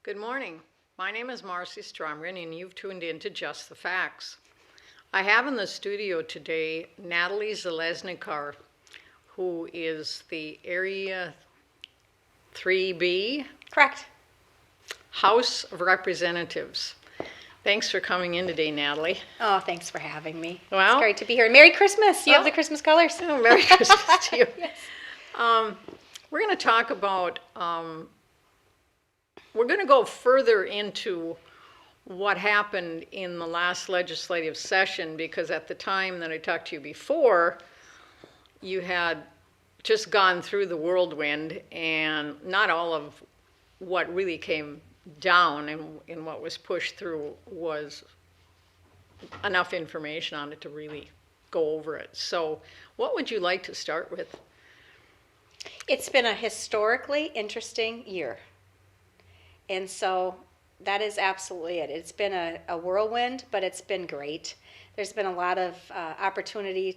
Good morning. My name is Marcy Stromgren, and you've tuned in to Just the Facts. I have in the studio today Natalie Zeleznikar, who is the Area 3B Correct. House of Representatives. Thanks for coming in today, Natalie. Oh, thanks for having me. Well, it's great to be here. Merry Christmas. You have the Christmas colors. Oh, Merry Christmas to you. Yes. We're going to talk about, we're going to go further into what happened in the last legislative session, because at the time that I talked to you before, you had just gone through the whirlwind, and not all of what really came down and what was pushed through was enough information on it to really go over it. So what would you like to start with? It's been a historically interesting year. And so that is absolutely it. It's been a whirlwind, but it's been great. There's been a lot of opportunity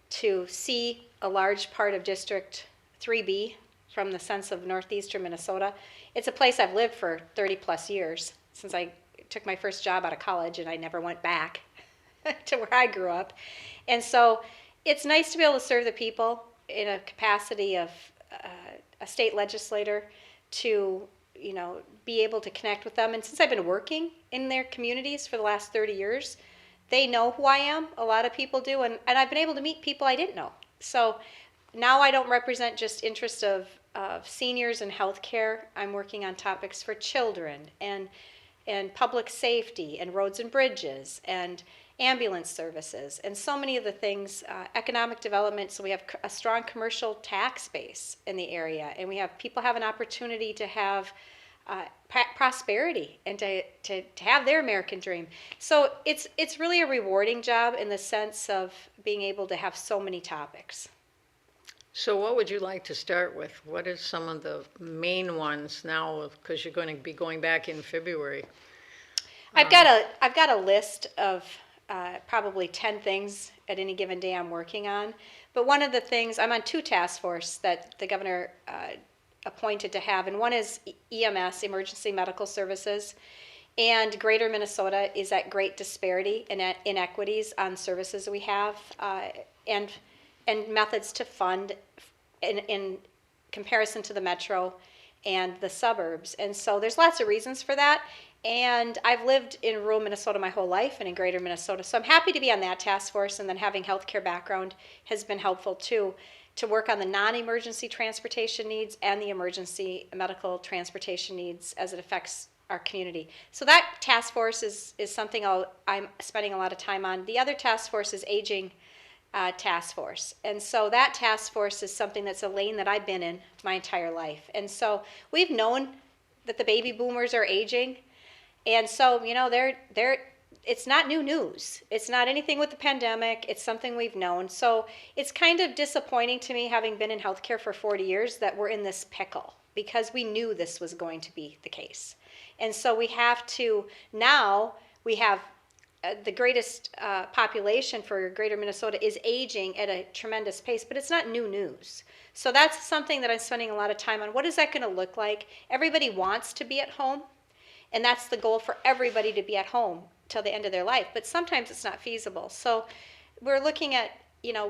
to see a large part of District 3B from the sense of northeastern Minnesota. It's a place I've lived for 30 plus years, since I took my first job out of college and I never went back to where I grew up. And so it's nice to be able to serve the people in a capacity of a state legislator, to be able to connect with them. And since I've been working in their communities for the last 30 years, they know who I am. A lot of people do. And I've been able to meet people I didn't know. So now I don't represent just interests of seniors and healthcare. I'm working on topics for children and public safety and roads and bridges and ambulance services and so many of the things, economic development. So we have a strong commercial tax base in the area, and we have people have an opportunity to have prosperity and to have their American dream. So it's really a rewarding job in the sense of being able to have so many topics. So what would you like to start with? What are some of the main ones now, because you're going to be going back in February? I've got a list of probably 10 things at any given day I'm working on. But one of the things, I'm on two task force that the governor appointed to have, and one is EMS, Emergency Medical Services, and Greater Minnesota is at great disparity and inequities on services we have, and methods to fund in comparison to the metro and the suburbs. And so there's lots of reasons for that. And I've lived in rural Minnesota my whole life and in greater Minnesota. So I'm happy to be on that task force, and then having healthcare background has been helpful too, to work on the non-emergency transportation needs and the emergency medical transportation needs as it affects our community. So that task force is something I'm spending a lot of time on. The other task force is aging task force. And so that task force is something that's a lane that I've been in my entire life. And so we've known that the baby boomers are aging. And so, it's not new news. It's not anything with the pandemic. It's something we've known. So it's kind of disappointing to me, having been in healthcare for 40 years, that we're in this pickle, because we knew this was going to be the case. And so we have the greatest population for greater Minnesota is aging at a tremendous pace, but it's not new news. So that's something that I'm spending a lot of time on. What is that going to look like? Everybody wants to be at home. And that's the goal for everybody, to be at home till the end of their life. But sometimes it's not feasible. So we're looking at,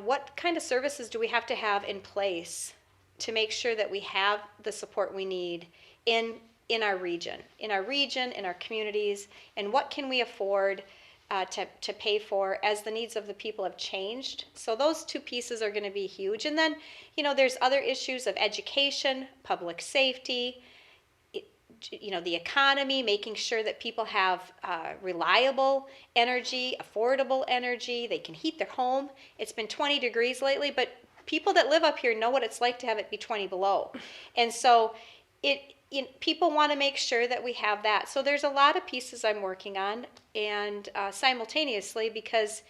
what kind of services do we have to have in place to make sure that we have the support we need in our region, in our communities, and what can we afford to pay for as the needs of the people have changed. So those two pieces are going to be huge. And then, there's other issues of education, public safety, the economy, making sure that people have reliable energy, affordable energy. They can heat their home. It's been 20 degrees lately, but people that live up here know what it's like to have it be 20 below. And so people want to make sure that we have that. So there's a lot of pieces I'm working on, and simultaneously, because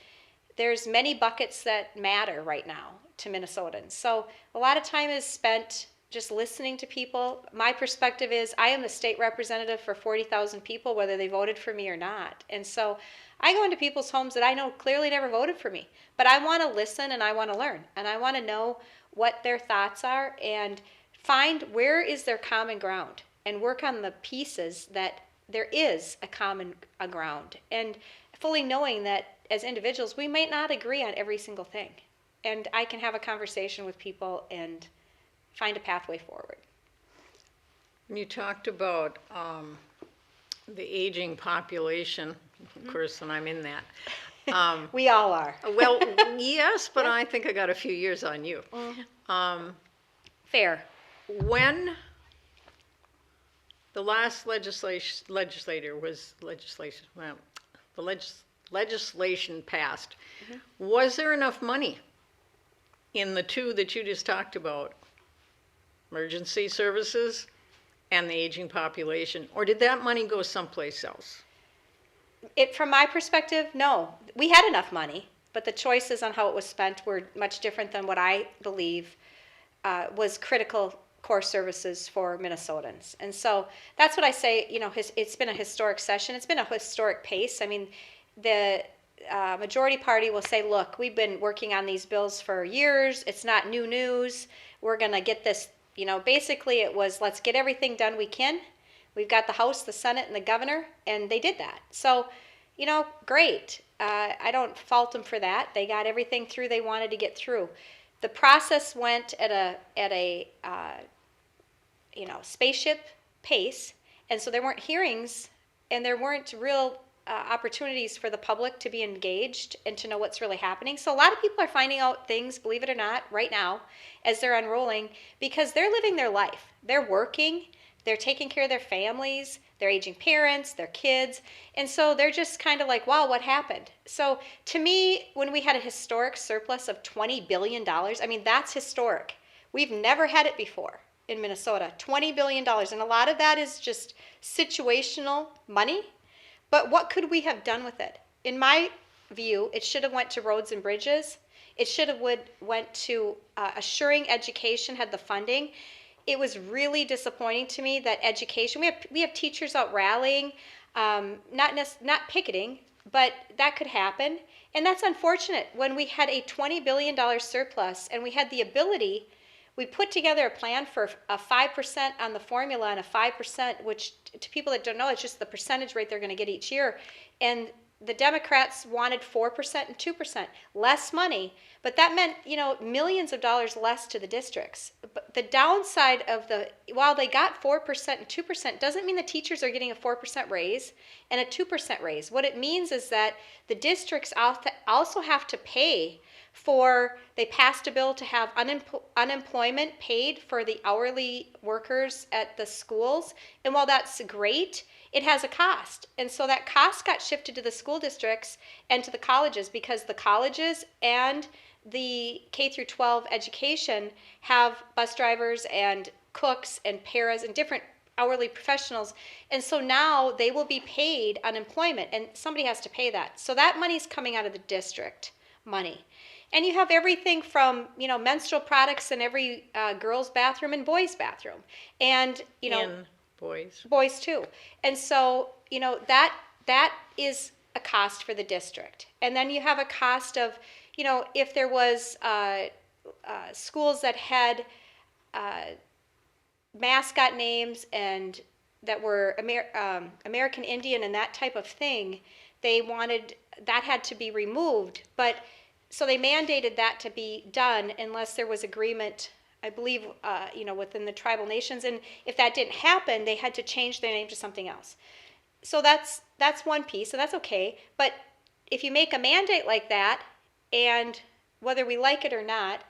there's many buckets that matter right now to Minnesotans. So a lot of time is spent just listening to people. My perspective is I am the state representative for 40,000 people, whether they voted for me or not. And so I go into people's homes that I know clearly never voted for me, but I want to listen and I want to learn, and I want to know what their thoughts are and find where is their common ground. and work on the pieces that there is a common ground, and fully knowing that as individuals we might not agree on every single thing, and I can have a conversation with people and find a pathway forward. You talked about the aging population, of course, and I'm in that. We all are. Well, yes, but I think I got a few years on you. Fair. When the last legislation passed, was there enough money in the two that you just talked about, emergency services and the aging population, or did that money go someplace else? From my perspective, no. We had enough money, but the choices on how it was spent were much different than what I believe was critical core services for Minnesotans. And so that's what I say, it's been a historic session. It's been a historic pace. I mean, the majority party will say, look, we've been working on these bills for years. It's not new news. We're going to get this, basically it was, let's get everything done we can. We've got the House, the Senate, and the governor, and they did that. So, great. I don't fault them for that. They got everything through they wanted to get through. The process went at a spaceship pace, and so there weren't hearings, and there weren't real opportunities for the public to be engaged and to know what's really happening. So a lot of people are finding out things, believe it or not, right now as they're unrolling, because they're living their life. They're working, they're taking care of their families, their aging parents, their kids, and so they're just kind of like, wow, what happened? So to me, when we had a historic surplus of $20 billion, I mean, that's historic. We've never had it before in Minnesota, $20 billion, and a lot of that is just situational money. But what could we have done with it? In my view, it should have went to roads and bridges. It should have went to assuring education had the funding. It was really disappointing to me that education, we have teachers out rallying, not picketing, but that could happen. And that's unfortunate. When we had a $20 billion surplus and we had the ability, we put together a plan for a 5% on the formula and a 5%, which to people that don't know, it's just the percentage rate they're going to get each year. And the Democrats wanted 4% and 2%, less money, but that meant, millions of dollars less to the districts. But the downside of while they got 4% and 2%, doesn't mean the teachers are getting a 4% raise and a 2% raise. What it means is that the districts also have to pay they passed a bill to have unemployment paid for the hourly workers at the schools. And while that's great, it has a cost. And so that cost got shifted to the school districts and to the colleges, because the colleges and the K through 12 education have bus drivers and cooks and paras and different hourly professionals. And so now they will be paid unemployment, and somebody has to pay that. So that money's coming out of the district money. And you have everything from, menstrual products in every girl's bathroom and boys' bathroom. And, And boys. Boys too. And so, that is a cost for the district. And then you have a cost of, if there was schools that had mascot names and that were American Indian and that type of thing, that had to be removed. But so they mandated that to be done unless there was agreement, I believe, within the tribal nations. And if that didn't happen, they had to change their name to something else. So that's one piece, and that's okay. But if you make a mandate like that, and whether we like it or not,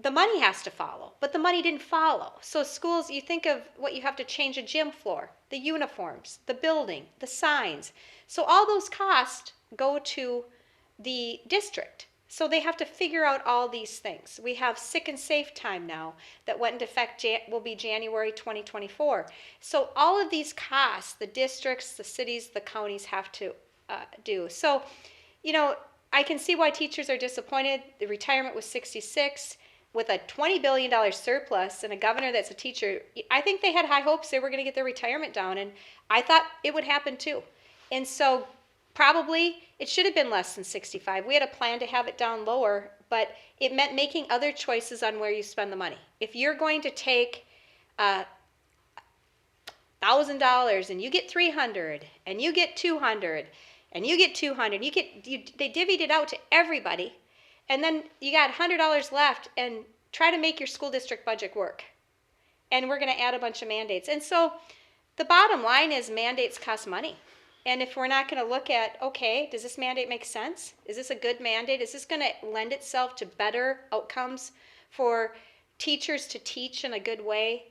the money has to follow. But the money didn't follow. So schools, you think of what you have to change: a gym floor, the uniforms, the building, the signs. So all those costs go to the district. So they have to figure out all these things. We have sick and safe time now that went into effect, will be January 2024. So all of these costs, the districts, the cities, the counties have to do. So, I can see why teachers are disappointed. The retirement was 66. With a $20 billion surplus and a governor that's a teacher, I think they had high hopes they were going to get their retirement down, and I thought it would happen too. And so probably it should have been less than 65. We had a plan to have it down lower, but it meant making other choices on where you spend the money. If you're going to take $1,000 $1,000 and you get 300 and you get 200 and you get 200, they divvied it out to everybody, and then you got $100 left, and try to make your school district budget work. And we're going to add a bunch of mandates. And so the bottom line is mandates cost money. And if we're not going to look at, okay, does this mandate make sense? Is this a good mandate? Is this going to lend itself to better outcomes for teachers to teach in a good way?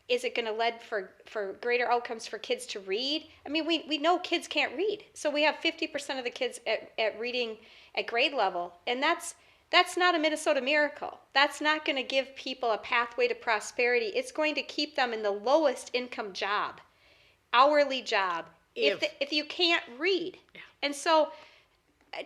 Is it going to lead for greater outcomes for kids to read? I mean, we know kids can't read. So we have 50% of the kids at reading at grade level. And that's not a Minnesota miracle. That's not going to give people a pathway to prosperity. It's going to keep them in the lowest income job, hourly job, if you can't read. Yeah. And so,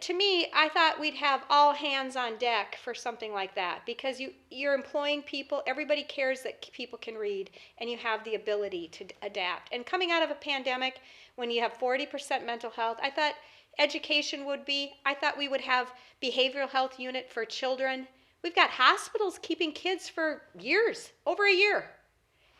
to me, I thought we'd have all hands on deck for something like that, because you're employing people. Everybody cares that people can read, and you have the ability to adapt. And coming out of a pandemic, when you have 40% mental health, I thought education would be. I thought we would have behavioral health unit for children. We've got hospitals keeping kids for years, over a year.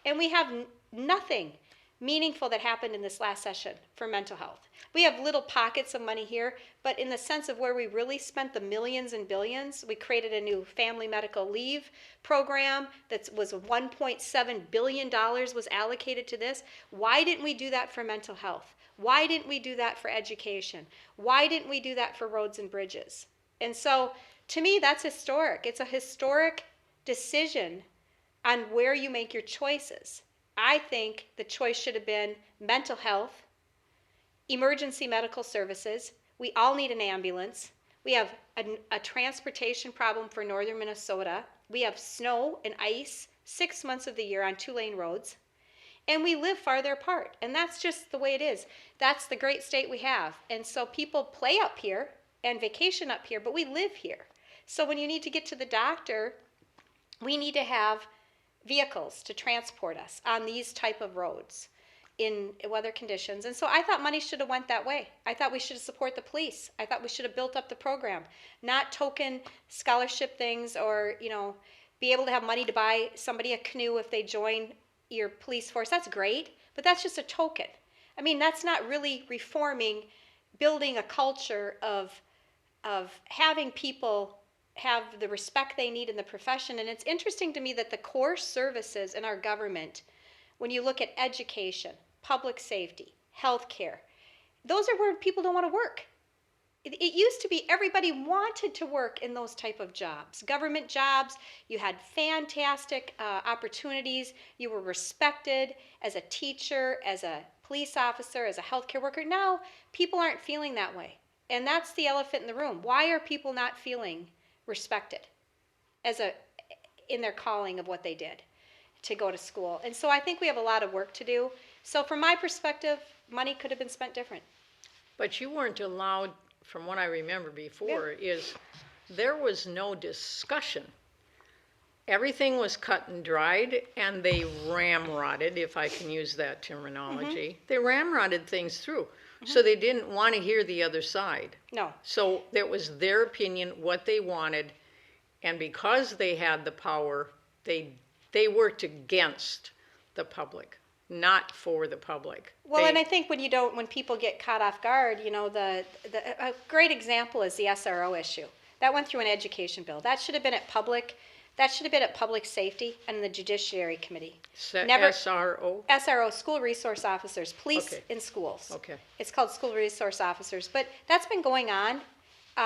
And we have nothing meaningful that happened in this last session for mental health. We have little pockets of money here, but in the sense of where we really spent the millions and billions, we created a new family medical leave program that was $1.7 billion was allocated to this. Why didn't we do that for mental health? Why didn't we do that for education? Why didn't we do that for roads and bridges? And so, to me, that's historic. It's a historic decision on where you make your choices. I think the choice should have been mental health, emergency medical services. We all need an ambulance. We have a transportation problem for northern Minnesota. We have snow and ice 6 months of the year on 2-lane roads. And we live farther apart. And that's just the way it is. That's the great state we have. And so people play up here and vacation up here, but we live here. So when you need to get to the doctor, we need to have vehicles to transport us on these type of roads in weather conditions. And so I thought money should have went that way. I thought we should have supported the police. I thought we should have built up the program, not token scholarship things, or, be able to have money to buy somebody a canoe if they join your police force. That's great, but that's just a token. I mean, that's not really reforming, building a culture of having people have the respect they need in the profession. And it's interesting to me that the core services in our government, when you look at education, public safety, healthcare, those are where people don't want to work. It used to be everybody wanted to work in those type of jobs. Government jobs, you had fantastic opportunities. You were respected as a teacher, as a police officer, as a healthcare worker. Now, people aren't feeling that way. And that's the elephant in the room. Why are people not feeling respected in their calling of what they did to go to school? And so I think we have a lot of work to do. So from my perspective, money could have been spent different. But you weren't allowed, from what I remember before, is there was no discussion. Everything was cut and dried, and they ramrodded, if I can use that terminology. Mm-hmm. They ramrodded things through. So they didn't want to hear the other side. No. So that was their opinion, what they wanted, and because they had the power, they worked against the public, not for the public. Well, and I think when people get caught off guard, a great example is the SRO issue. That went through an education bill. That should have been at public safety and the Judiciary Committee. SRO? SRO, School Resource Officers, police in schools. Okay. It's called School Resource Officers. But that's been going on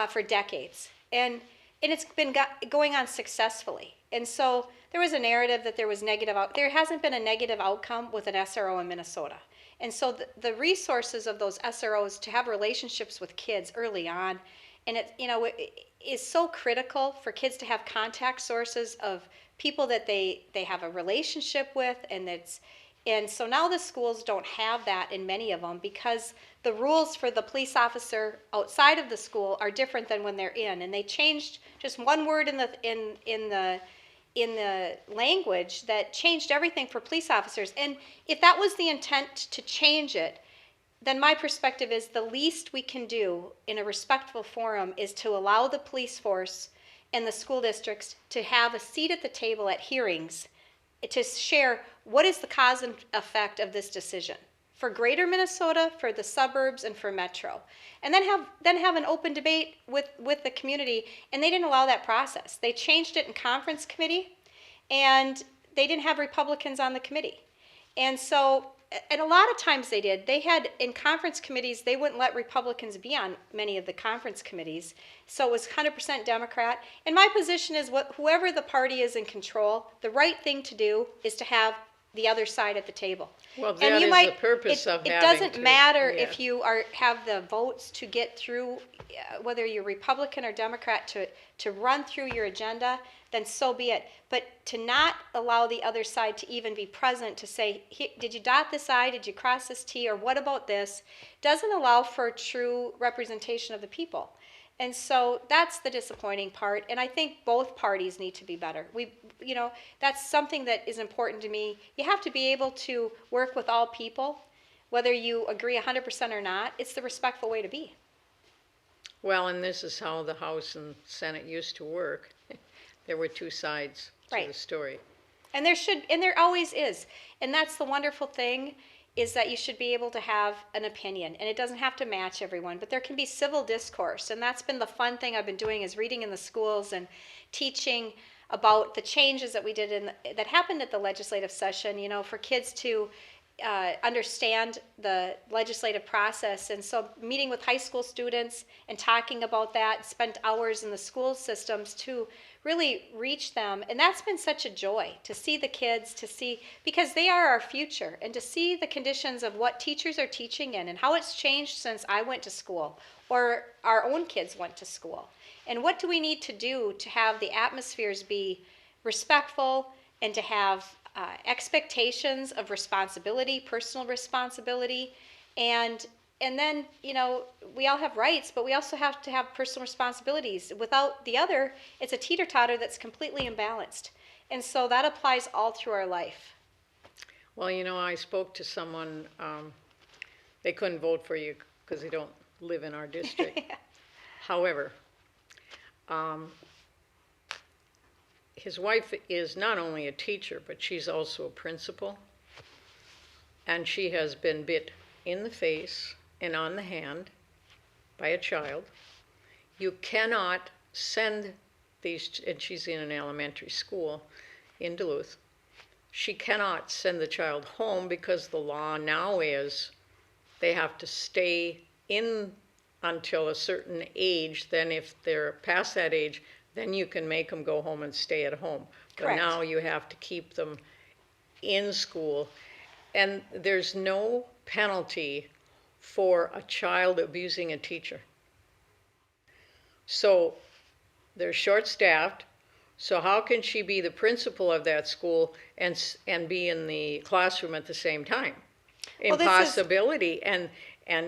for decades. And it's been going on successfully. And so there was a narrative that there was there hasn't been a negative outcome with an SRO in Minnesota. And so the resources of those SROs to have relationships with kids early on, and it is so critical for kids to have contact sources of people that they have a relationship with, and so now the schools don't have that in many of them, because the rules for the police officer outside of the school are different than when they're in, and they changed just one word in the language that changed everything for police officers. And if that was the intent to change it, then my perspective is the least we can do in a respectful forum is to allow the police force and the school districts to have a seat at the table at hearings to share what is the cause and effect of this decision for greater Minnesota, for the suburbs, and for Metro. And then have an open debate with the community, and they didn't allow that process. They changed it in conference committee, and they didn't have Republicans on the committee. And so, and a lot of times they did. They had, in conference committees, they wouldn't let Republicans be on many of the conference committees. So it was 100% Democrat. And my position is whoever the party is in control, the right thing to do is to have the other side at the table. Well, that is the purpose of having it doesn't matter yeah. if you have the votes to get through, whether you're Republican or Democrat, to run through your agenda, then so be it. But to not allow the other side to even be present to say, did you dot this I, did you cross this T, or what about this, doesn't allow for true representation of the people. And so that's the disappointing part, and I think both parties need to be better. That's something that is important to me. You have to be able to work with all people, whether you agree 100% or not. It's the respectful way to be. Well, and this is how the House and Senate used to work. There were two sides to the story. And there always is. And that's the wonderful thing, is that you should be able to have an opinion, and it doesn't have to match everyone, but there can be civil discourse. And that's been the fun thing I've been doing, is reading in the schools and teaching about the changes that we did that happened at the legislative session, for kids to understand the legislative process. And so meeting with high school students and talking about that, spent hours in the school systems to really reach them. And that's been such a joy to see the kids, because they are our future, and to see the conditions of what teachers are teaching in and how it's changed since I went to school or our own kids went to school. And what do we need to do to have the atmospheres be respectful, and to have expectations of responsibility, personal responsibility, and then, we all have rights, but we also have to have personal responsibilities. Without the other, it's a teeter-totter that's completely imbalanced. And so that applies all through our life. Well, I spoke to someone, they couldn't vote for you because they don't live in our district. Yeah. However, his wife is not only a teacher, but she's also a principal. And she has been bit in the face and on the hand by a child. You cannot send these, and she's in an elementary school in Duluth. She cannot send the child home because the law now is they have to stay in until a certain age. Then if they're past that age, then you can make them go home and stay at home. Correct. But now you have to keep them in school. And there's no penalty for a child abusing a teacher. So they're short-staffed. So how can she be the principal of that school and be in the classroom at the same time? Impossibility. And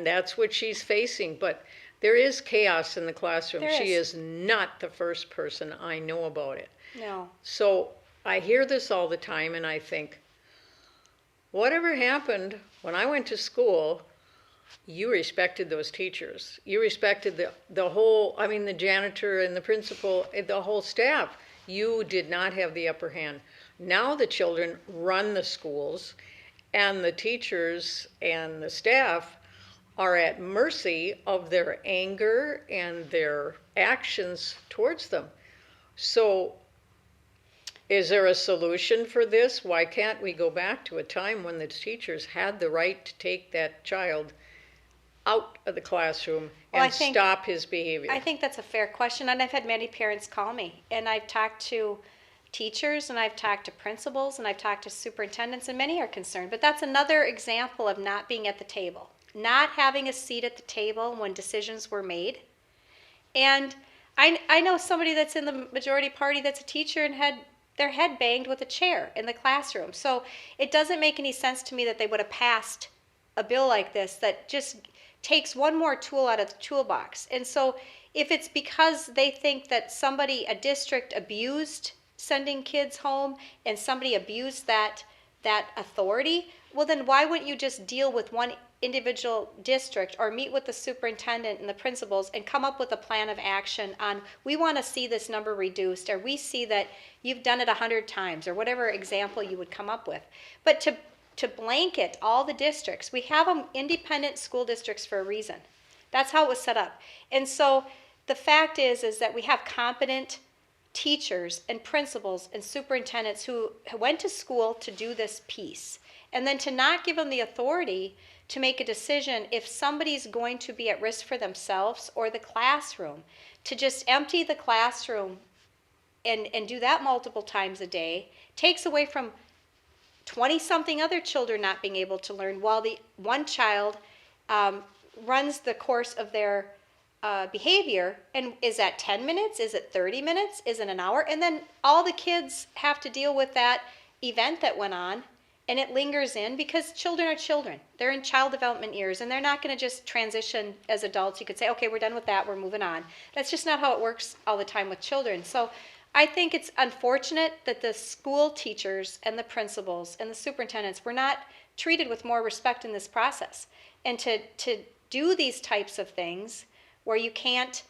that's what she's facing. But there is chaos in the classroom. She is not the first person I know about it. No. So I hear this all the time, and I think, whatever happened when I went to school, you respected those teachers. You respected the whole, the janitor and the principal, the whole staff. You did not have the upper hand. Now the children run the schools, and the teachers and the staff are at mercy of their anger and their actions towards them. So is there a solution for this? Why can't we go back to a time when the teachers had the right to take that child out of the classroom and stop his behavior? I think that's a fair question, and I've had many parents call me, and I've talked to teachers, and I've talked to principals, and I've talked to superintendents, and many are concerned. But that's another example of not being at the table, not having a seat at the table when decisions were made. And I know somebody that's in the majority party that's a teacher and had their head banged with a chair in the classroom. So it doesn't make any sense to me that they would have passed a bill like this that just takes one more tool out of the toolbox. And so if it's because they think that a district abused sending kids home and somebody abused that authority, well then why wouldn't you just deal with one individual district or meet with the superintendent and the principals and come up with a plan of action on, we want to see this number reduced, or we see that you've done it 100 times, or whatever example you would come up with. But to blanket all the districts, we have them independent school districts for a reason. That's how it was set up. And so the fact is that we have competent teachers and principals and superintendents who went to school to do this piece. And then to not give them the authority to make a decision if somebody's going to be at risk for themselves or the classroom, to just empty the classroom and do that multiple times a day takes away from 20-something other children not being able to learn, while the one child runs the course of their behavior. And is that 10 minutes? Is it 30 minutes? Is it an hour? And then all the kids have to deal with that event that went on, and it lingers in, because children are children. They're in child development years, and they're not going to just transition as adults. You could say, okay, we're done with that, we're moving on. That's just not how it works all the time with children. So I think it's unfortunate that the school teachers and the principals and the superintendents were not treated with more respect in this process. And to do these types of things where you can't,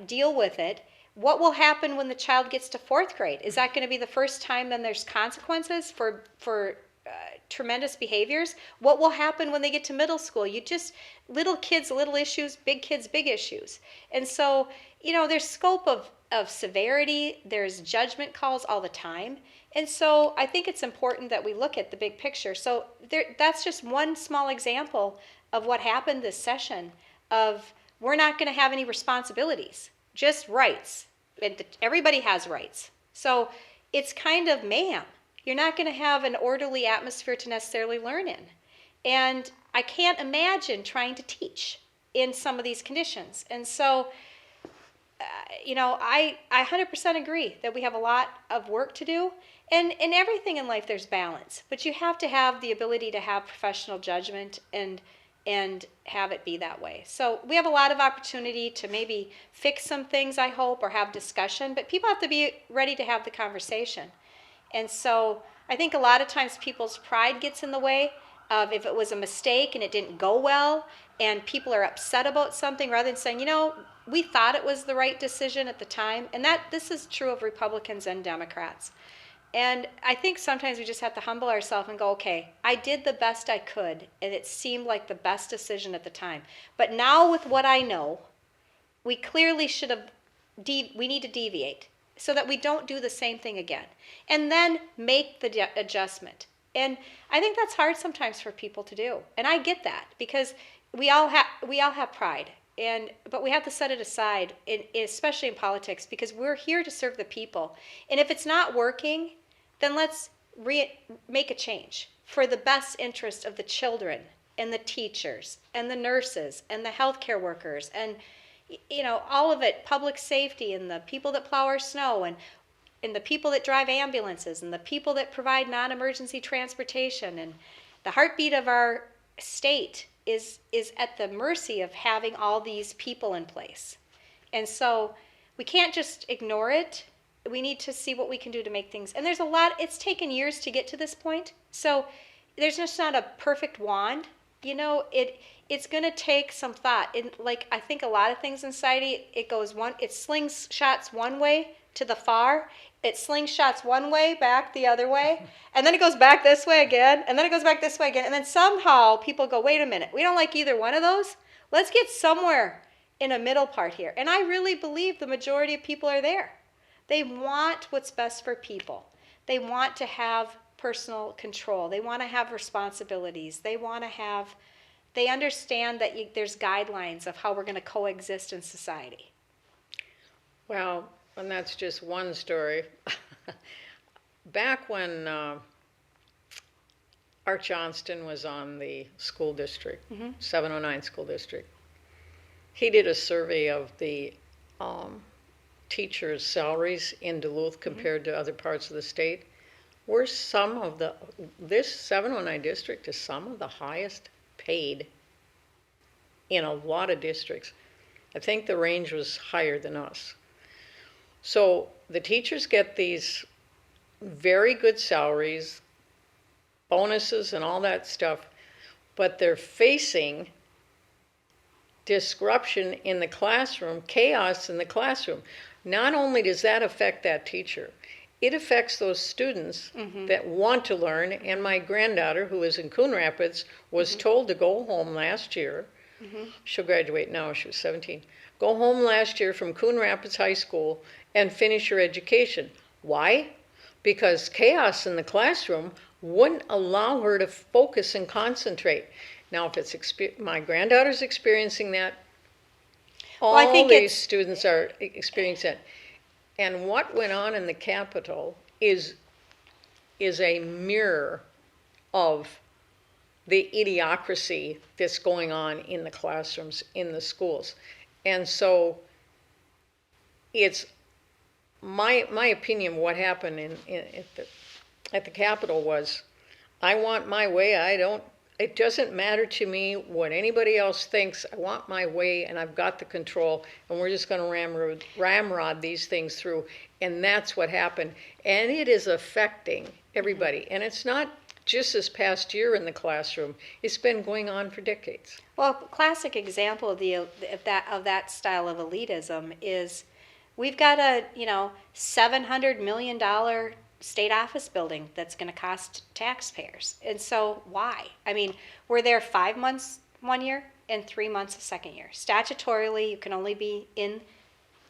deal with it. What will happen when the child gets to 4th grade? Is that going to be the first time then there's consequences for tremendous behaviors? What will happen when they get to middle school? Little kids, little issues, big kids, big issues. And so, there's scope of severity, there's judgment calls all the time. And so I think it's important that we look at the big picture. So that's just one small example of what happened this session, of we're not going to have any responsibilities, just rights. Everybody has rights. So it's kind of mayhem. You're not going to have an orderly atmosphere to necessarily learn in. And I can't imagine trying to teach in some of these conditions. And so, I 100% agree that we have a lot of work to do. And in everything in life, there's balance. But you have to have the ability to have professional judgment and have it be that way. So we have a lot of opportunity to maybe fix some things, I hope, or have discussion, but people have to be ready to have the conversation. And so I think a lot of times people's pride gets in the way of if it was a mistake and it didn't go well, and people are upset about something, rather than saying, we thought it was the right decision at the time. And this is true of Republicans and Democrats. And I think sometimes we just have to humble ourselves and go, okay, I did the best I could, and it seemed like the best decision at the time. But now with what I know, we clearly we need to deviate so that we don't do the same thing again. And then make the adjustment. And I think that's hard sometimes for people to do. And I get that, because we all have pride. But we have to set it aside, especially in politics, because we're here to serve the people. And if it's not working, then let's make a change for the best interest of the children and the teachers and the nurses and the healthcare workers and all of it, public safety, and the people that plow our snow, and the people that drive ambulances, and the people that provide non-emergency transportation. And the heartbeat of our state is at the mercy of having all these people in place. And so we can't just ignore it. We need to see what we can do to make things. And there's a lot, it's taken years to get to this point. So there's just not a perfect wand. It's going to take some thought. I think a lot of things in society, it slingshots one way to the far. It slingshots one way, back the other way, and then it goes back this way again, and then it goes back this way again, and then somehow people go, wait a minute, we don't like either one of those. Let's get somewhere in a middle part here. And I really believe the majority of people are there. They want what's best for people. They want to have personal control. They want to have responsibilities. They understand that there's guidelines of how we're going to coexist in society. Well, and that's just one story. Back when Art Johnston was on the school district, 709 school district, he did a survey of the teachers' salaries in Duluth compared to other parts of the state. This 709 district is some of the highest paid in a lot of districts. I think the range was higher than us. So the teachers get these very good salaries, bonuses and all that stuff, but they're facing disruption in the classroom, chaos in the classroom. Not only does that affect that teacher, it affects those students that want to learn. And my granddaughter, who is in Coon Rapids, was told to go home last year. She'll graduate now, she was 17. Go home last year from Coon Rapids High School and finish her education. Why? Because chaos in the classroom wouldn't allow her to focus and concentrate. Now, if it's my granddaughter's experiencing that, all I think these students are experiencing it. And what went on in the Capitol is a mirror of the idiocracy that's going on in the classrooms, in the schools. And so it's my opinion, what happened at the Capitol was, I want my way. It doesn't matter to me what anybody else thinks. I want my way, and I've got the control, and we're just going to ramrod these things through. And that's what happened. And it is affecting everybody. And it's not just this past year in the classroom. It's been going on for decades. Well, a classic example of that style of elitism is we've got a $700 million state office building that's going to cost taxpayers. And so why? I mean, we're there 5 months one year and 3 months the second year. Statutorily, you can only be in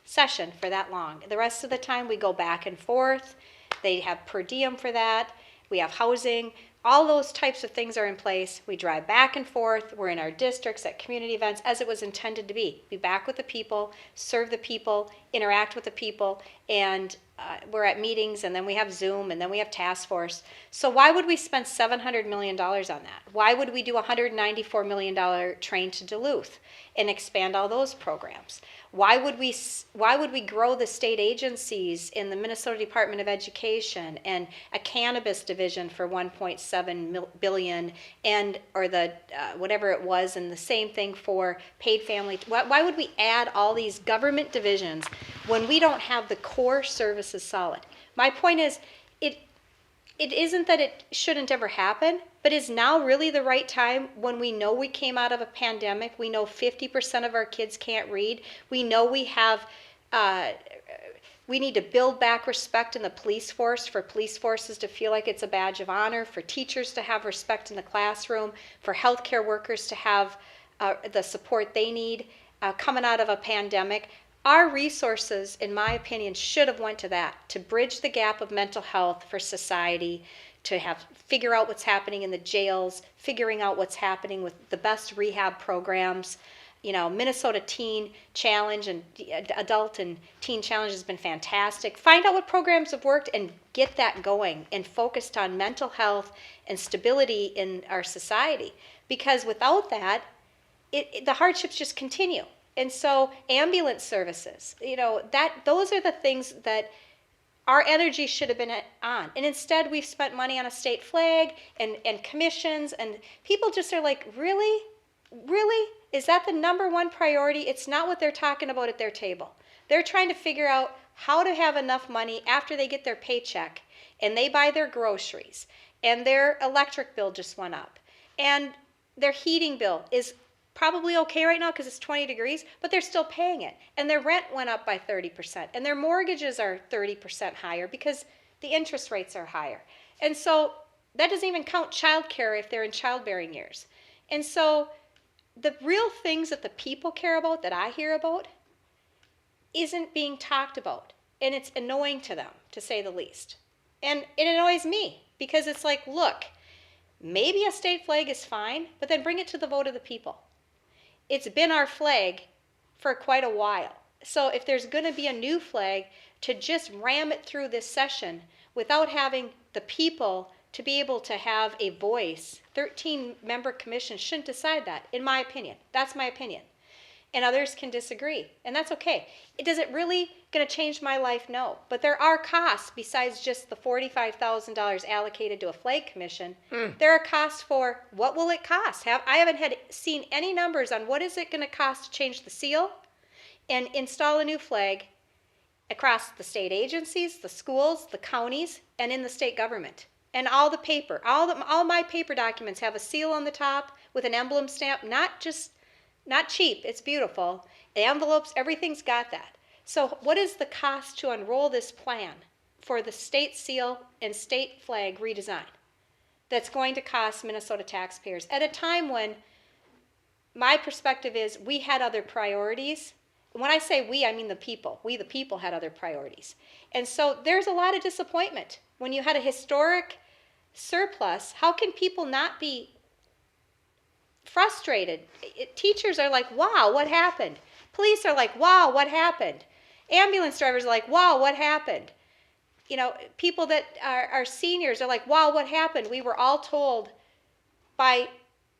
session for that long. The rest of the time, we go back and forth. They have per diem for that. We have housing. All those types of things are in place. We drive back and forth. We're in our districts at community events as it was intended to be. Be back with the people, serve the people, interact with the people, and we're at meetings, and then we have Zoom, and then we have task force. So why would we spend $700 million on that? Why would we do a $194 million train to Duluth and expand all those programs? Why would we grow the state agencies in the Minnesota Department of Education and a cannabis division for $1.7 billion or the whatever it was, and the same thing for paid family? Why would we add all these government divisions when we don't have the core services solid? My point is, it isn't that it shouldn't ever happen, but is now really the right time when we know we came out of a pandemic, we know 50% of our kids can't read, we know we need to build back respect in the police force, for police forces to feel like it's a badge of honor, for teachers to have respect in the classroom, for healthcare workers to have the support they need coming out of a pandemic. Our resources, in my opinion, should have went to that, to bridge the gap of mental health for society, to figure out what's happening in the jails, figuring out what's happening with the best rehab programs. Minnesota Teen Challenge and Adult and Teen Challenge has been fantastic. Find out what programs have worked and get that going and focused on mental health and stability in our society. Because without that, the hardships just continue. And so ambulance services, those are the things that our energy should have been on. And instead, we've spent money on a state flag and commissions, and people just are like, really? Really? Is that the number one priority? It's not what they're talking about at their table. They're trying to figure out how to have enough money after they get their paycheck and they buy their groceries and their electric bill just went up and their heating bill is probably okay right now because it's 20 degrees, but they're still paying it. And their rent went up by 30%. And their mortgages are 30% higher because the interest rates are higher. And so that doesn't even count childcare if they're in childbearing years. And so the real things that the people care about, that I hear about, isn't being talked about. And it's annoying to them, to say the least. And it annoys me because it's like, look, maybe a state flag is fine, but then bring it to the vote of the people. It's been our flag for quite a while. So if there's going to be a new flag, to just ram it through this session without having the people to be able to have a voice, 13-member commission shouldn't decide that, in my opinion. That's my opinion. And others can disagree, and that's okay. Is it really going to change my life? No. But there are costs besides just the $45,000 allocated to a flag commission. There are costs for what will it cost? I haven't seen any numbers on what is it going to cost to change the seal and install a new flag across the state agencies, the schools, the counties, and in the state government. And all the paper, all my paper documents have a seal on the top with an emblem stamp, not cheap, it's beautiful. The envelopes, everything's got that. So what is the cost to unroll this plan for the state seal and state flag redesign? That's going to cost Minnesota taxpayers at a time when my perspective is we had other priorities. When I say we, I mean the people. We, the people, had other priorities. And so there's a lot of disappointment. When you had a historic surplus, how can people not be frustrated? Teachers are like, wow, what happened? Police are like, wow, what happened? Ambulance drivers are like, wow, what happened? You know, people that are seniors are like, wow, what happened? We were all told by,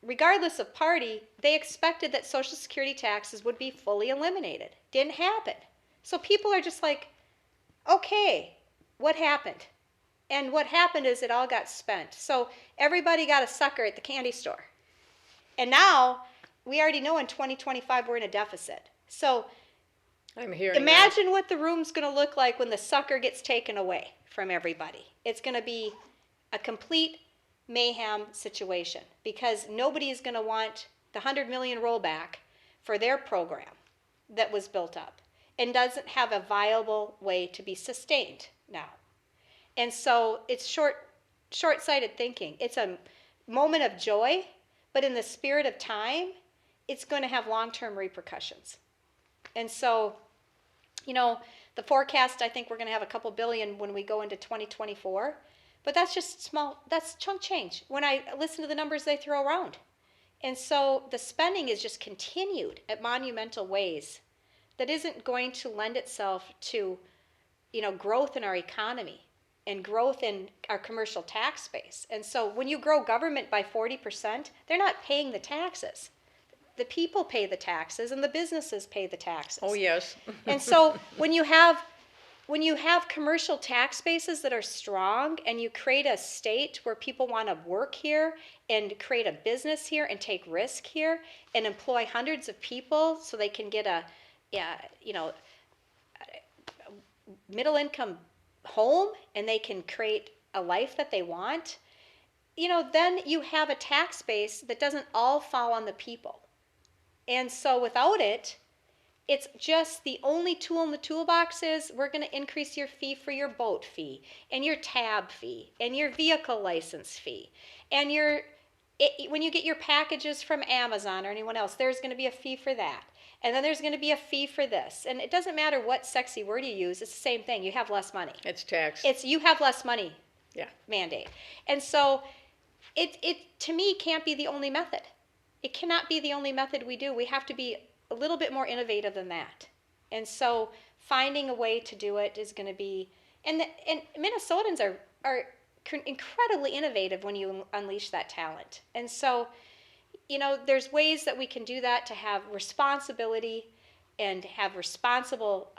regardless of party, they expected that Social Security taxes would be fully eliminated. Didn't happen. So people are just like, okay, what happened? And what happened is it all got spent. So everybody got a sucker at the candy store. And now, we already know in 2025 we're in a deficit. So I'm hearing imagine what the room's going to look like when the sucker gets taken away from everybody. It's going to be a complete mayhem situation because nobody is going to want the 100 million rollback for their program that was built up and doesn't have a viable way to be sustained now. And so it's short-sighted thinking. It's a moment of joy, but in the spirit of time, it's going to have long-term repercussions. And so, you know, the forecast, I think we're going to have a couple billion when we go into 2024, but that's just small, that's chunk change when I listen to the numbers they throw around. And so the spending is just continued at monumental ways that isn't going to lend itself to, you know, growth in our economy and growth in our commercial tax base. And so when you grow government by 40%, they're not paying the taxes. The people pay the taxes and the businesses pay the taxes. Oh, yes. And so when you have commercial tax bases that are strong and you create a state where people want to work here and create a business here and take risk here and employ hundreds of people so they can get a middle income home and they can create a life that they want, you know, then you have a tax base that doesn't all fall on the people. And so without it, it's just the only tool in the toolbox is we're going to increase your fee for your boat fee and your tab fee and your vehicle license fee. And when you get your packages from Amazon or anyone else, there's going to be a fee for that. And then there's going to be a fee for this. And it doesn't matter what sexy word you use, it's the same thing. You have less money. It's tax. You have less money. Yeah. Mandate. And so it to me can't be the only method. It cannot be the only method we do. We have to be a little bit more innovative than that. And so finding a way to do it is going to be, and Minnesotans are incredibly innovative when you unleash that talent. And so, you know, there's ways that we can do that to have responsibility and have responsible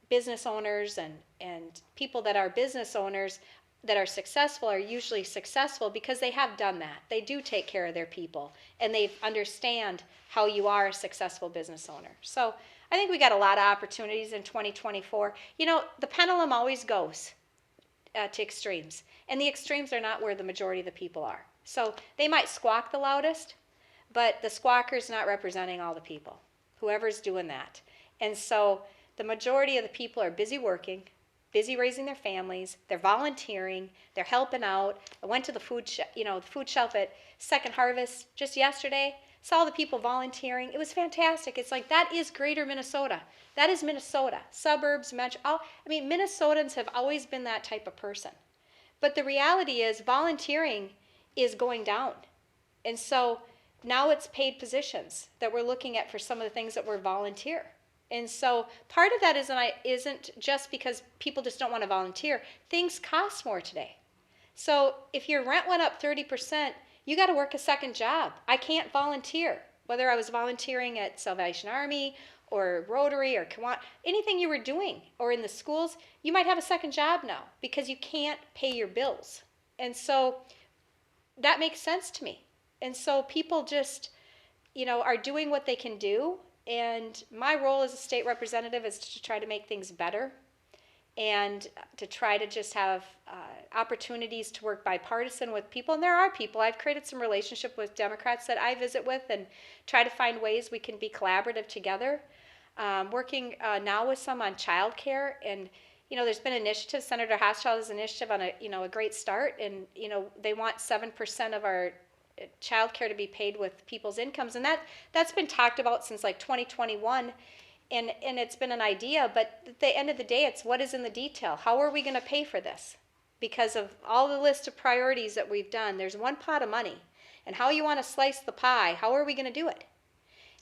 business owners and people that are business owners that are successful are usually successful because they have done that. They do take care of their people and they understand how you are a successful business owner. So I think we got a lot of opportunities in 2024. You know, the pendulum always goes to extremes, and the extremes are not where the majority of the people are. So they might squawk the loudest, but the squawker's not representing all the people, whoever's doing that. And so the majority of the people are busy working, busy raising their families, they're volunteering, they're helping out. I went to the food shelf at Second Harvest just yesterday, saw the people volunteering. It was fantastic. It's like, that is greater Minnesota. That is Minnesota. Suburbs, metro, Minnesotans have always been that type of person. But the reality is volunteering is going down. And so now it's paid positions that we're looking at for some of the things that were volunteer. And so part of that isn't just because people just don't want to volunteer. Things cost more today. So if your rent went up 30%, you got to work a second job. I can't volunteer. Whether I was volunteering at Salvation Army or Rotary or Kiwanis, anything you were doing, or in the schools, you might have a second job now because you can't pay your bills. And so that makes sense to me. And so people just, are doing what they can do. And my role as a state representative is to try to make things better and to try to just have opportunities to work bipartisan with people. And there are people, I've created some relationship with Democrats that I visit with and try to find ways we can be collaborative together. Working now with some on childcare, and there's been initiatives. Senator Hochschild has an initiative on a great start, and they want 7% of our child care to be paid with people's incomes, and that's been talked about since like 2021, and it's been an idea, but at the end of the day, it's what is in the detail. How are we going to pay for this? Because of all the list of priorities that we've done, there's one pot of money, and how you want to slice the pie, how are we going to do it?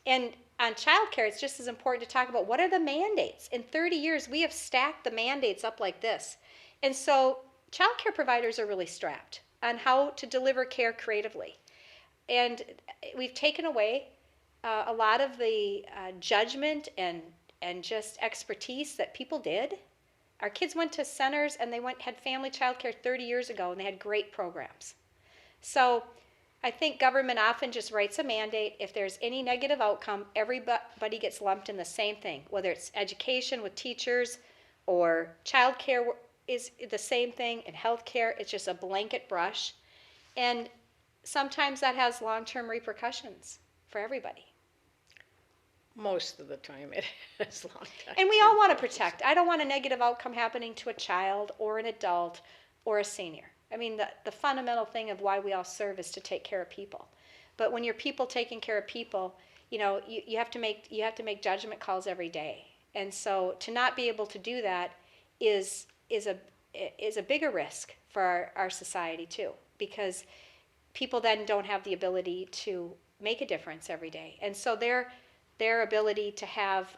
And on childcare, it's just as important to talk about what are the mandates. In 30 years, we have stacked the mandates up like this. And so childcare providers are really strapped on how to deliver care creatively. And we've taken away a lot of the judgment and just expertise that people did. Our kids went to centers and they had family childcare 30 years ago, and they had great programs. So I think government often just writes a mandate. If there's any negative outcome, everybody gets lumped in the same thing, whether it's education with teachers or childcare is the same thing, and healthcare, it's just a blanket brush. And sometimes that has long-term repercussions for everybody. Most of the time it has long time. And we all want to protect. I don't want a negative outcome happening to a child or an adult or a senior. I mean, the fundamental thing of why we all serve is to take care of people. But when you're people taking care of people, you have to make judgment calls every day. And so to not be able to do that is a bigger risk for our society too, because people then don't have the ability to make a difference every day. And so their ability to have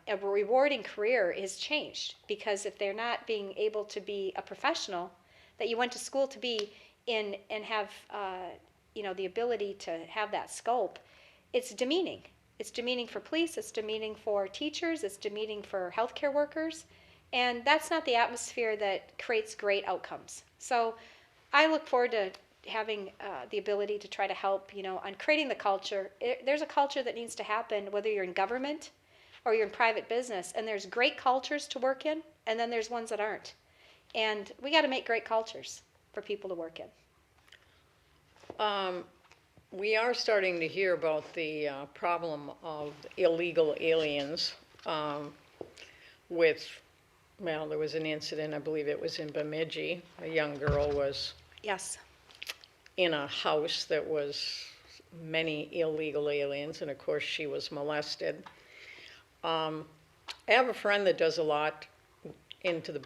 a rewarding career is changed, because if they're not being able to be a professional that you went to school to be in and have the ability to have that scope, it's demeaning. It's demeaning for police, it's demeaning for teachers, it's demeaning for healthcare workers, and that's not the atmosphere that creates great outcomes. So I look forward to having the ability to try to help, on creating the culture. There's a culture that needs to happen, whether you're in government or you're in private business, and there's great cultures to work in, and then there's ones that aren't. And we got to make great cultures for people to work in. We are starting to hear about the problem of illegal aliens there was an incident, I believe it was in Bemidji. A young girl was Yes. in a house that was many illegal aliens, and of course she was molested. I have a friend that does a lot into the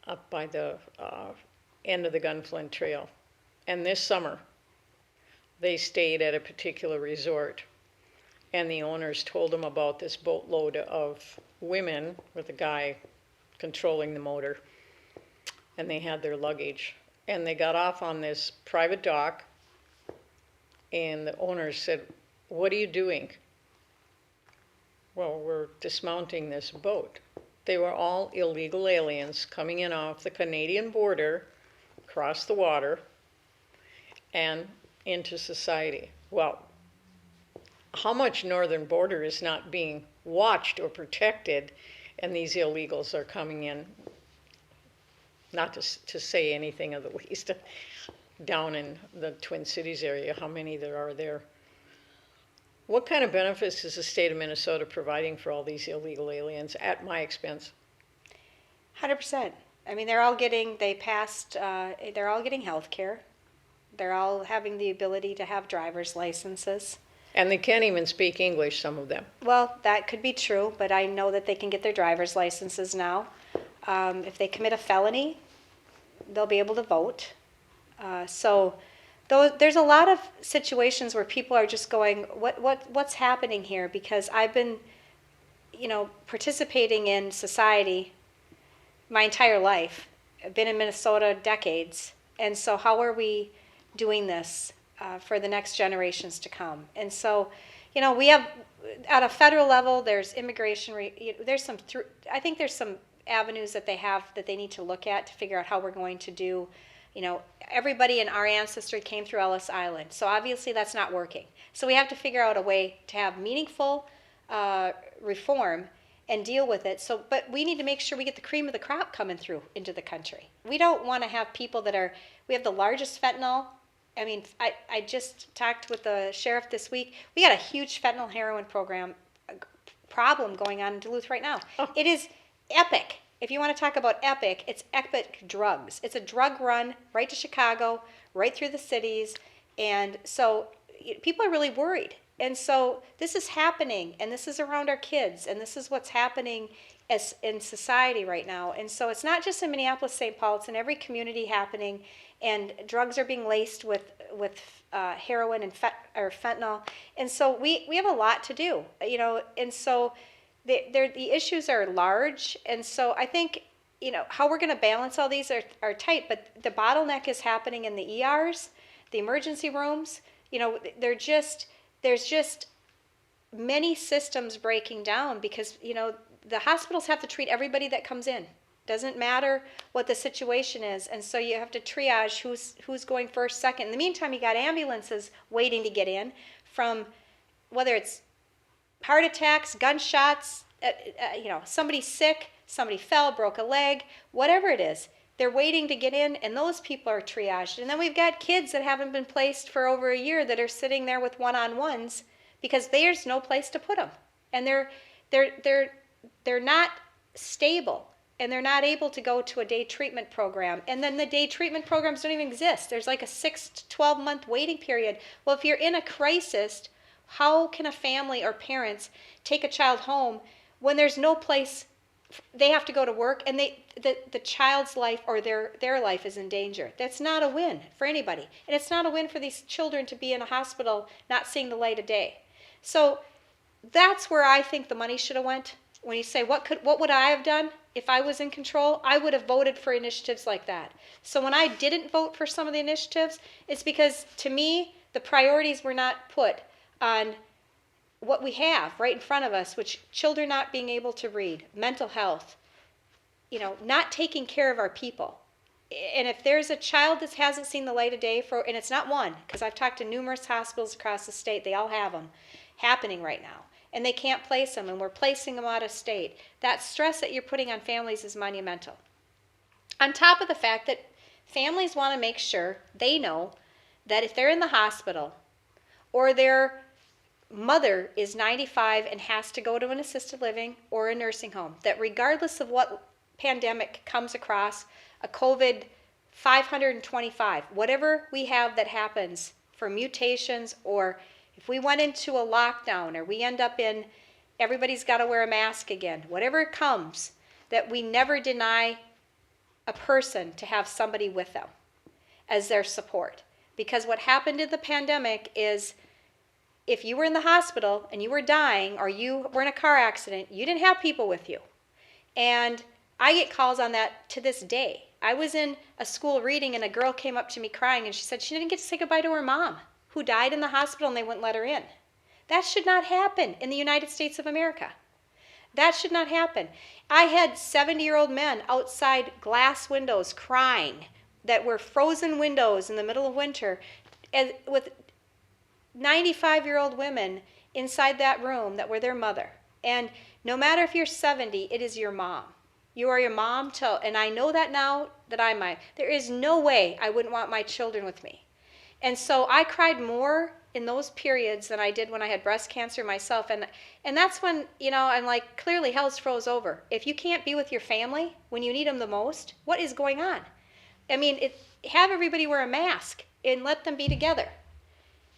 up by the end of the Gunflint Trail. And this summer, they stayed at a particular resort, and the owners told them about this boatload of women with a guy controlling the motor, and they had their luggage. And they got off on this private dock, and the owners said, "What are you doing?" "Well, we're dismounting this boat." They were all illegal aliens coming in off the Canadian border, across the water, and into society. Well, how much northern border is not being watched or protected, and these illegals are coming in, not to say anything of the least, down in the Twin Cities area, how many there are there. What kind of benefits is the state of Minnesota providing for all these illegal aliens at my expense? 100%. I mean, they're all getting health care. They're all having the ability to have driver's licenses. And they can't even speak English, some of them. Well, that could be true, but I know that they can get their driver's licenses now. If they commit a felony, they'll be able to vote. There's a lot of situations where people are just going, what's happening here? Because I've been, participating in society my entire life. I've been in Minnesota decades, and so how are we doing this for the next generations to come? And so, we have at a federal level, there's immigration. I think there's some avenues that they need to look at to figure out how we're going to do. Everybody in our ancestry came through Ellis Island, so obviously that's not working. So we have to figure out a way to have meaningful reform and deal with it. So, but we need to make sure we get the cream of the crop coming through into the country. We don't want to have people we have the largest fentanyl. I mean, I just talked with the sheriff this week. We got a huge fentanyl heroin problem going on in Duluth right now. Oh. It is epic. If you want to talk about epic, it's epic drugs. It's a drug run right to Chicago, right through the cities. And so people are really worried. And so this is happening, and this is around our kids, and this is what's happening in society right now. And so it's not just in Minneapolis, St. Paul, it's in every community happening, and drugs are being laced with heroin and fentanyl. And so we have a lot to do, and so the issues are large. And so I think, how we're going to balance all these are tight, but the bottleneck is happening in the ERs, the emergency rooms. There's just many systems breaking down because, the hospitals have to treat everybody that comes in. Doesn't matter what the situation is. And so you have to triage who's going first, second. In the meantime, you got ambulances waiting to get in from whether it's heart attacks, gunshots, somebody sick, somebody fell, broke a leg, whatever it is. They're waiting to get in, and those people are triaged. And then we've got kids that haven't been placed for over a year that are sitting there with one-on-ones because there's no place to put them. And they're not stable, and they're not able to go to a day treatment program. And then the day treatment programs don't even exist. There's like a 6 to 12-month waiting period. Well, if you're in a crisis, how can a family or parents take a child home when there's no place? They have to go to work, and the child's life or their life is in danger. That's not a win for anybody. And it's not a win for these children to be in a hospital not seeing the light of day. So that's where I think the money should have went. When you say, what would I have done if I was in control? I would have voted for initiatives like that. So when I didn't vote for some of the initiatives, it's because, to me, the priorities were not put on what we have right in front of us, which children not being able to read, mental health, not taking care of our people. And if there's a child that hasn't seen the light of day and it's not one, because I've talked to numerous hospitals across the state, they all have them happening right now. And they can't place them, and we're placing them out of state. That stress that you're putting on families is monumental. On top of the fact that families want to make sure they know that if they're in the hospital or their mother is 95 and has to go to an assisted living or a nursing home, that regardless of what pandemic comes across, a COVID 525, whatever we have that happens for mutations, or if we went into a lockdown, or we end up in everybody's got to wear a mask again, whatever it comes, that we never deny a person to have somebody with them as their support. Because what happened in the pandemic is, if you were in the hospital and you were dying, or you were in a car accident, you didn't have people with you. And I get calls on that to this day. I was in a school reading, and a girl came up to me crying, and she said she didn't get to say goodbye to her mom, who died in the hospital, and they wouldn't let her in. That should not happen in the United States of America. That should not happen. I had 70-year-old men outside glass windows crying that were frozen windows in the middle of winter, and with 95-year-old women inside that room that were their mother. And no matter if you're 70, it is your mom. You are your mom, and I know that now that there is no way I wouldn't want my children with me. And so I cried more in those periods than I did when I had breast cancer myself. And that's when, I'm like, clearly hell's froze over. If you can't be with your family when you need them the most, what is going on? I mean, have everybody wear a mask and let them be together.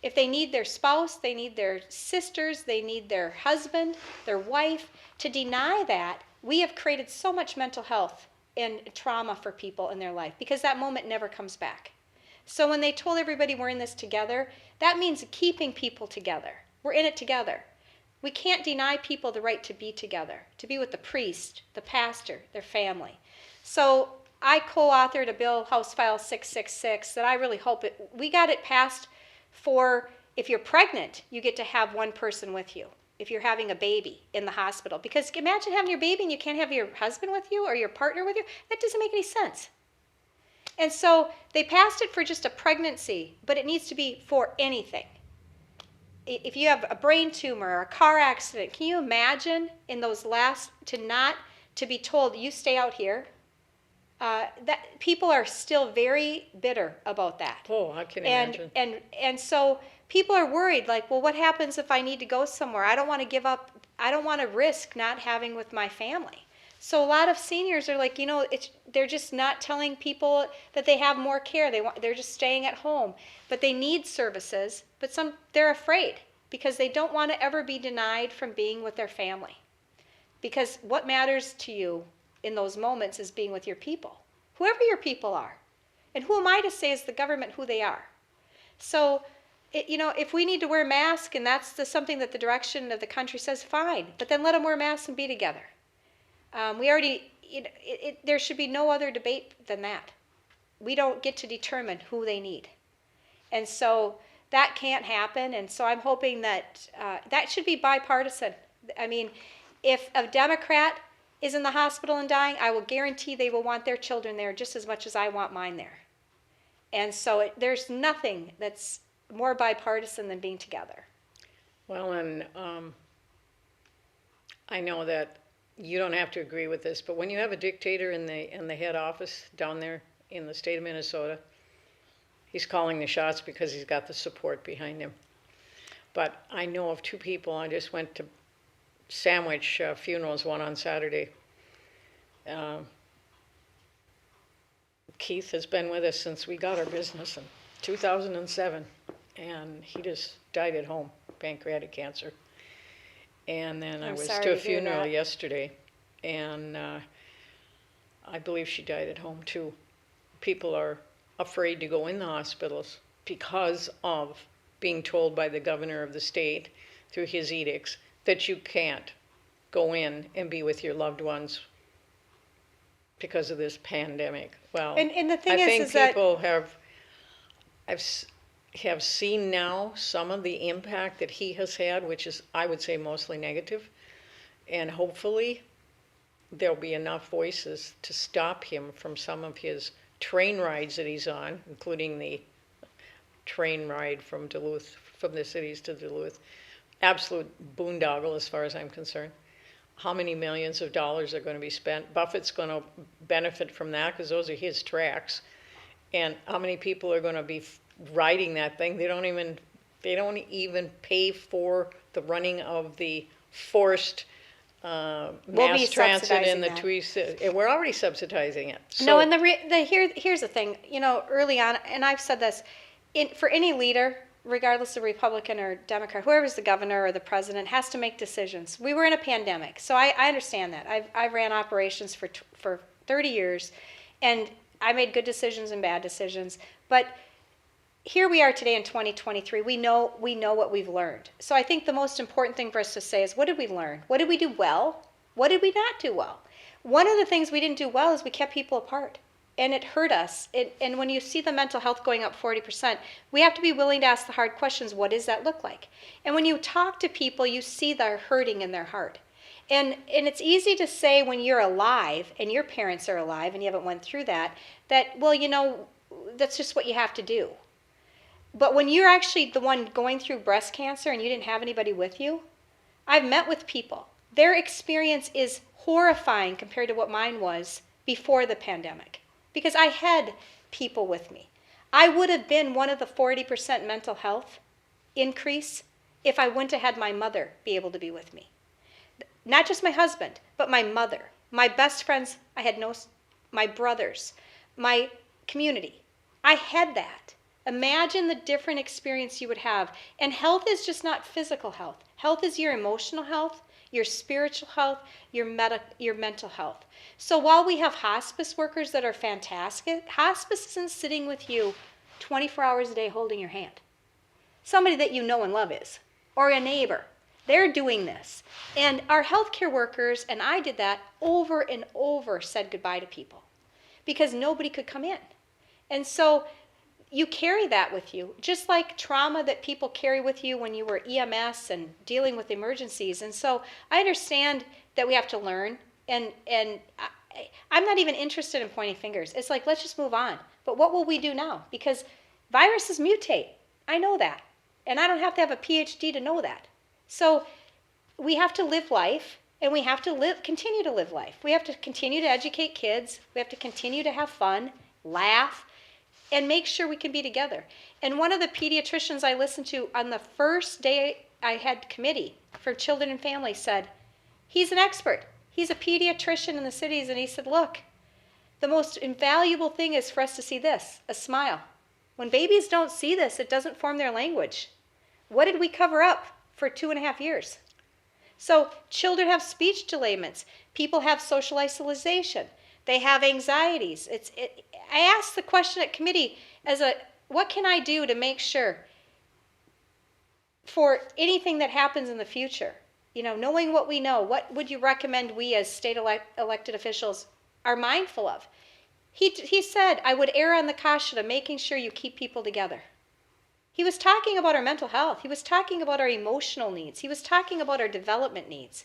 If they need their spouse, they need their sisters, they need their husband, their wife. To deny that, we have created so much mental health and trauma for people in their life, because that moment never comes back. So when they told everybody we're in this together, that means keeping people together. We're in it together. We can't deny people the right to be together, to be with the priest, the pastor, their family. So I co-authored a bill, House File 666, that I really hope we got it passed for, if you're pregnant, you get to have one person with you if you're having a baby in the hospital. Because imagine having your baby and you can't have your husband with you or your partner with you. That doesn't make any sense. And so they passed it for just a pregnancy, but it needs to be for anything. if you have a brain tumor or a car accident, can you imagine in those last, to be told, you stay out here? That people are still very bitter about that. Oh, I can imagine. And so people are worried, like, well, what happens if I need to go somewhere? I don't want to give up, I don't want to risk not having with my family. So a lot of seniors are like, they're just not telling people that they have more care. They're just staying at home, but they need services, but they're afraid because they don't want to ever be denied from being with their family. Because what matters to you in those moments is being with your people, whoever your people are. And who am I to say is the government who they are? So, if we need to wear masks and that's something that the direction of the country says, fine, but then let them wear masks and be together. There should be no other debate than that. We don't get to determine who they need. And so that can't happen. And so I'm hoping that that should be bipartisan. I mean, if a Democrat is in the hospital and dying, I will guarantee they will want their children there just as much as I want mine there. And so there's nothing that's more bipartisan than being together. Well, and I know that you don't have to agree with this, but when you have a dictator in the head office down there in the state of Minnesota, he's calling the shots because he's got the support behind him. But I know of two people. I just went to sandwich funerals, one on Saturday. Keith has been with us since we got our business in 2007, and he just died at home, pancreatic cancer. And then I was to a funeral yesterday, and I believe she died at home too. People are afraid to go in the hospitals because of being told by the governor of the state through his edicts that you can't go in and be with your loved ones because of this pandemic. Well, and the thing I think is that people have seen now some of the impact that he has had, which is, I would say, mostly negative. And hopefully there'll be enough voices to stop him from some of his train rides that he's on, including the train ride from Duluth, from the cities to Duluth. Absolute boondoggle as far as I'm concerned. How many millions of dollars are going to be spent? Buffett's going to benefit from that because those are his tracks. And how many people are going to be riding that thing? They don't even pay for the running of the forced mass transit in the tweets. We're already subsidizing it. So, no, and here's the thing. Early on, and I've said this, for any leader, regardless of Republican or Democrat, whoever's the governor or the president has to make decisions. We were in a pandemic, so I understand that. I ran operations for 30 years, and I made good decisions and bad decisions. But here we are today in 2023. We know what we've learned. So I think the most important thing for us to say is, what did we learn? What did we do well? What did we not do well? One of the things we didn't do well is we kept people apart. And it hurt us. And when you see the mental health going up 40%, we have to be willing to ask the hard questions. What does that look like? And when you talk to people, you see their hurting in their heart. And it's easy to say when you're alive and your parents are alive and you haven't went through that, well, that's just what you have to do. But when you're actually the one going through breast cancer and you didn't have anybody with you, I've met with people. Their experience is horrifying compared to what mine was before the pandemic. Because I had people with me. I would have been one of the 40% mental health increase if I wouldn't have had my mother be able to be with me. Not just my husband, but my mother, my best friends. My brothers, my community. I had that. Imagine the different experience you would have. And health is just not physical health. Health is your emotional health, your spiritual health, your mental health. So while we have hospice workers that are fantastic, hospice isn't sitting with you 24 hours a day holding your hand. Somebody that you know and love is, or a neighbor. They're doing this. And our healthcare workers, and I did that over and over, said goodbye to people because nobody could come in. And so you carry that with you, just like trauma that people carry with you when you were EMS and dealing with emergencies. And so I understand that we have to learn, and I'm not even interested in pointing fingers. It's like, let's just move on. But what will we do now? Because viruses mutate. I know that. And I don't have to have a PhD to know that. So we have to live life, and we have to continue to live life. We have to continue to educate kids. We have to continue to have fun, laugh, and make sure we can be together. And one of the pediatricians I listened to on the first day I had committee for children and families said, he's an expert. He's a pediatrician in the cities, and he said, look, the most invaluable thing is for us to see this, a smile. When babies don't see this, it doesn't form their language. What did we cover up for 2.5 years? So children have speech delayments. People have social isolation. They have anxieties. I asked the question at committee what can I do to make sure for anything that happens in the future, knowing what we know, what would you recommend we as state elected officials are mindful of? He said, I would err on the caution of making sure you keep people together. He was talking about our mental health. He was talking about our emotional needs. He was talking about our development needs.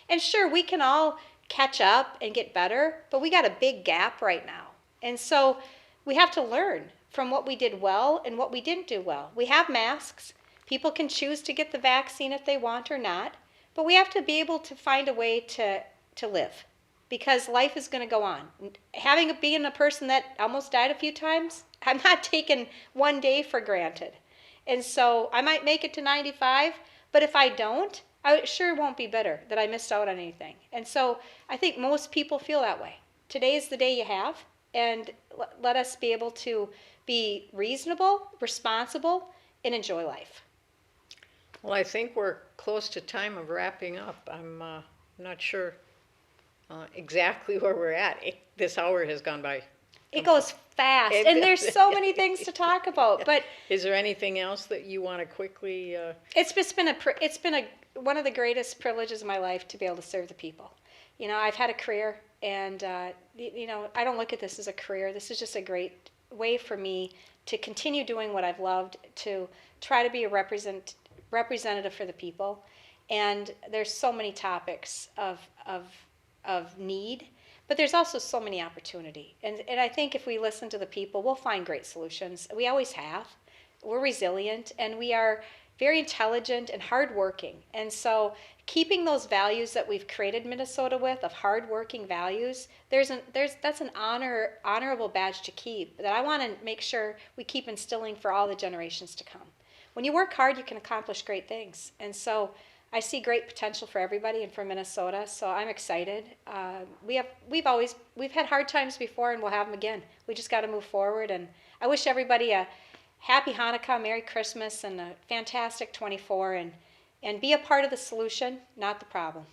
And sure, we can all catch up and get better, but we got a big gap right now. And so we have to learn from what we did well and what we didn't do well. We have masks. People can choose to get the vaccine if they want or not, but we have to be able to find a way to live, because life is going to go on. Being a person that almost died a few times, I'm not taking one day for granted. And so I might make it to 95, but if I don't, I sure won't be bitter that I missed out on anything. And so I think most people feel that way. Today is the day you have, and let us be able to be reasonable, responsible, and enjoy life. Well, I think we're close to time of wrapping up. I'm not sure exactly where we're at. This hour has gone by. It goes fast, and there's so many things to talk about. But is there anything else that you want to quickly? It's been one of the greatest privileges of my life to be able to serve the people. I've had a career, and I don't look at this as a career. This is just a great way for me to continue doing what I've loved, to try to be a representative for the people. And there's so many topics of need. But there's also so many opportunity. And I think if we listen to the people, we'll find great solutions. We always have. We're resilient, and we are very intelligent and hardworking. And so keeping those values that we've created Minnesota with, of hardworking values, that's an honorable badge to keep that I want to make sure we keep instilling for all the generations to come. When you work hard, you can accomplish great things. And so I see great potential for everybody and for Minnesota, so I'm excited. We've had hard times before, and we'll have them again. We just got to move forward, and I wish everybody a happy Hanukkah, Merry Christmas, and a fantastic 24, and be a part of the solution, not the problem.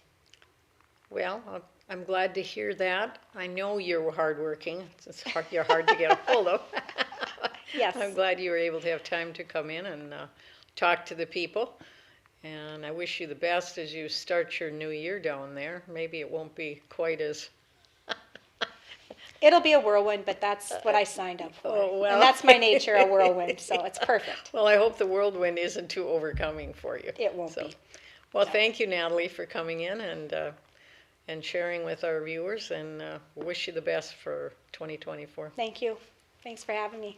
Well, I'm glad to hear that. I know you're hardworking. You're hard to get a hold of. Yes. I'm glad you were able to have time to come in and talk to the people. And I wish you the best as you start your new year down there. Maybe it won't be quite as... It'll be a whirlwind, but that's what I signed up for. Oh, well. And that's my nature, a whirlwind, so it's perfect. Well, I hope the whirlwind isn't too overcoming for you. It won't be. Well, thank you, Natalie, for coming in and sharing with our viewers, and wish you the best for 2024. Thank you. Thanks for having me.